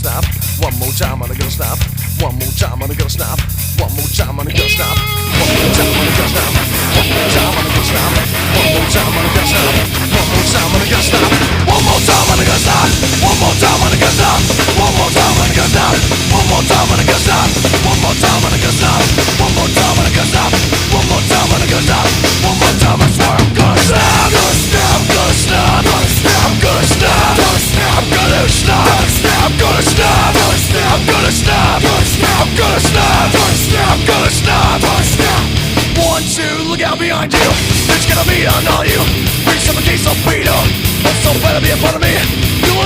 snap. One more time and I gotta snap. One more time and I gotta snap. One more time and I gotta snap. One more time and I gotta snap. One more time and I gotta snap. One more time and I gotta snap. One more time and I gotta snap. One more time and I gotta snap. One more time and I gotta snap. One more time and I gotta snap. One more time and I gotta snap. One more time and I gotta snap. One more time and I gotta snap. One more time and I gotta snap. One more time I swear I'm gonna snap. I'm gonna snap. I'm gonna snap. I'm gonna snap. I'm gonna snap. I'm gonna snap. I'm gonna snap. I'm gonna snap. 1, 2, look out behind you. It's gonna be on all you. Reach some case of freedom. Also better be in front of me. You